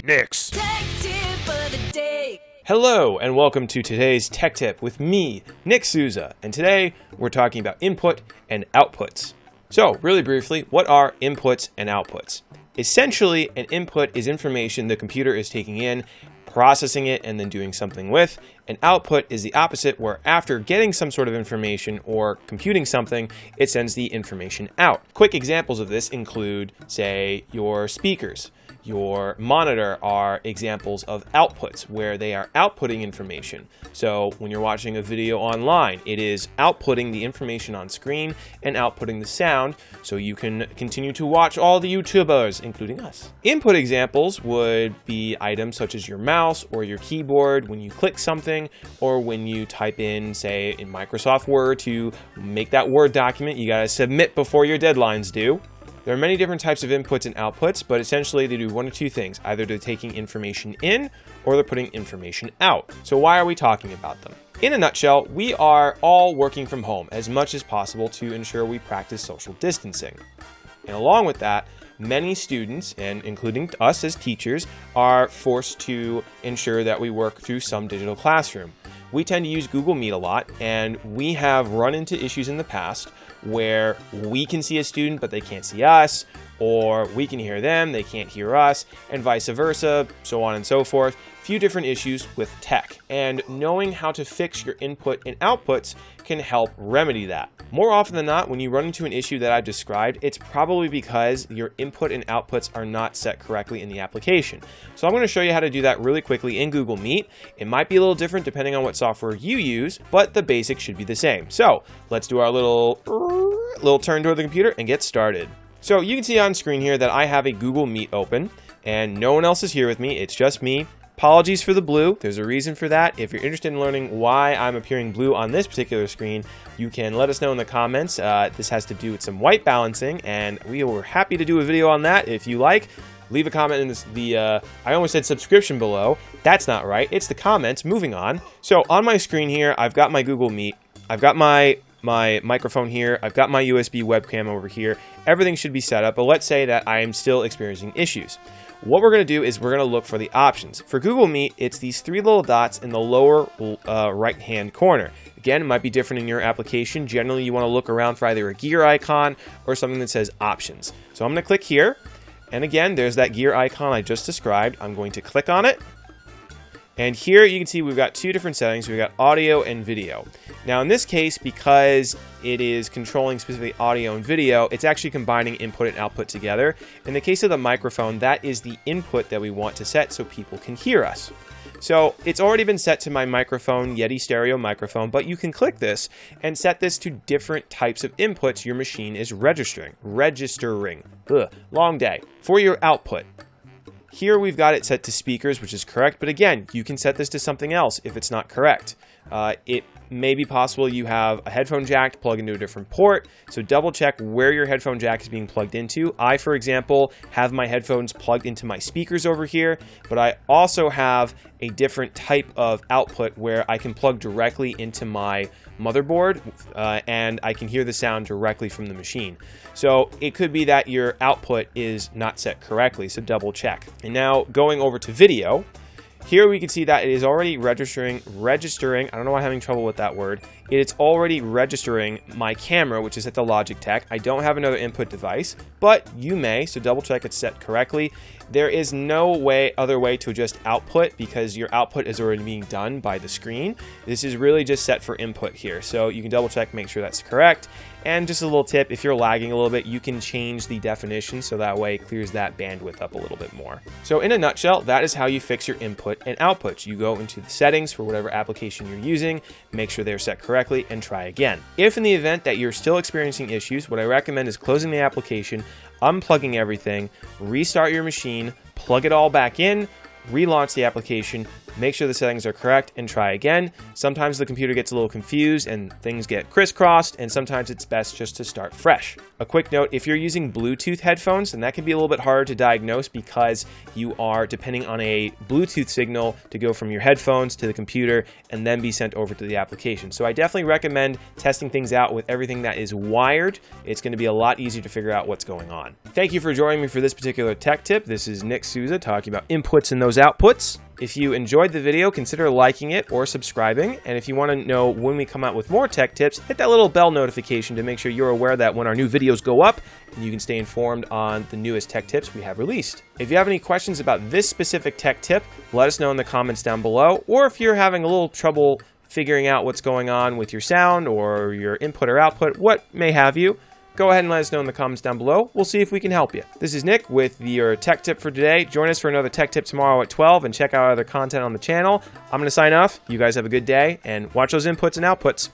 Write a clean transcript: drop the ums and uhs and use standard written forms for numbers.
Nix. Tech tip of the day. Hello, and welcome to today's Tech Tip with me, Nick Souza. And today, we're talking about input and outputs. So, really briefly, what are inputs and outputs? Essentially, an input is information the computer is taking in, processing it, and then doing something with. An output is the opposite, where after getting some sort of information or computing something, it sends the information out. Quick examples of this include, say, your speakers. Your monitor are examples of outputs where they are outputting information. So when you're watching a video online, it is outputting the information on screen and outputting the sound so you can continue to watch all the YouTubers, including us. Input examples would be items such as your mouse or your keyboard when you click something, or when you type in, say, in Microsoft Word to make that Word document you gotta submit before your deadline's due. There are many different types of inputs and outputs, but essentially they do one of two things. Either they're taking information in or they're putting information out. So why are we talking about them? In a nutshell, we are all working from home as much as possible to ensure we practice social distancing. And along with that, many students, and including us as teachers, are forced to ensure that we work through some digital classroom. We tend to use Google Meet a lot, and we have run into issues in the past where we can see a student but they can't see us, or we can hear them, they can't hear us, and vice versa, so on and so forth. Few different issues with tech, and knowing how to fix your input and outputs can help remedy that. More often than not, when you run into an issue that I've described, it's probably because your input and outputs are not set correctly in the application. So I'm going to show you how to do that really quickly in Google Meet. It might be a little different depending on what software you use, but the basics should be the same. So let's do our little turn toward the computer and get started. So you can see on screen here that I have a Google Meet open, and no one else is here with me. It's just me. Apologies for the blue. There's a reason for that. If you're interested in learning why I'm appearing blue on this particular screen, you can let us know in the comments. This has to do with some white balancing, and we were happy to do a video on that. If you like, leave a comment in I almost said subscription below. That's not right. It's the comments. Moving on. So on my screen here, I've got my Google Meet. I've got my microphone here. I've got my USB webcam over here. Everything should be set up, but let's say that I am still experiencing issues. What we're going to do is we're going to look for the options. For Google Meet, it's these three little dots in the lower right-hand corner. Again, it might be different in your application. Generally, you want to look around for either a gear icon or something that says options. So I'm going to click here. And again, there's that gear icon I just described. I'm going to click on it. And here you can see we've got two different settings. We've got audio and video. Now in this case, because it is controlling specifically audio and video, it's actually combining input and output together. In the case of the microphone, that is the input that we want to set so people can hear us. So it's already been set to my microphone, Yeti stereo microphone, but you can click this and set this to different types of inputs your machine is registering. Long day. For your output. Here we've got it set to speakers, which is correct, but again, you can set this to something else if it's not correct. It may be possible you have a headphone jack to plug into a different port, so double check where your headphone jack is being plugged into. I, for example, have my headphones plugged into my speakers over here, but I also have a different type of output where I can plug directly into my motherboard and I can hear the sound directly from the machine. So it could be that your output is not set correctly, so double check. And now going over to video, here we can see that it is already registering, I don't know why I'm having trouble with that word. It's already registering my camera, which is at the Logitech. I don't have another input device, but you may, so double check it's set correctly. There is no other way to adjust output because your output is already being done by the screen. This is really just set for input here. So you can double check, make sure that's correct. And just a little tip, if you're lagging a little bit, you can change the definition so that way it clears that bandwidth up a little bit more. So in a nutshell, that is how you fix your input and outputs. You go into the settings for whatever application you're using, make sure they're set correctly, and try again. If in the event that you're still experiencing issues, what I recommend is closing the application, unplugging everything, restart your machine, plug it all back in, relaunch the application, make sure the settings are correct, and try again. Sometimes the computer gets a little confused and things get crisscrossed, and sometimes it's best just to start fresh. A quick note, if you're using Bluetooth headphones, then that can be a little bit harder to diagnose because you are depending on a Bluetooth signal to go from your headphones to the computer and then be sent over to the application. So I definitely recommend testing things out with everything that is wired. It's going to be a lot easier to figure out what's going on. Thank you for joining me for this particular tech tip. This is Nick Souza talking about inputs and those outputs. If you enjoyed the video, consider liking it or subscribing. And if you want to know when we come out with more tech tips, hit that little bell notification to make sure you're aware that when our new videos go up, you can stay informed on the newest tech tips we have released. If you have any questions about this specific tech tip, let us know in the comments down below. Or if you're having a little trouble figuring out what's going on with your sound or your input or output, what may have you, go ahead and let us know in the comments down below. We'll see if we can help you. This is Nick with your tech tip for today. Join us for another tech tip tomorrow at 12 and check out other content on the channel. I'm going to sign off. You guys have a good day and watch those inputs and outputs.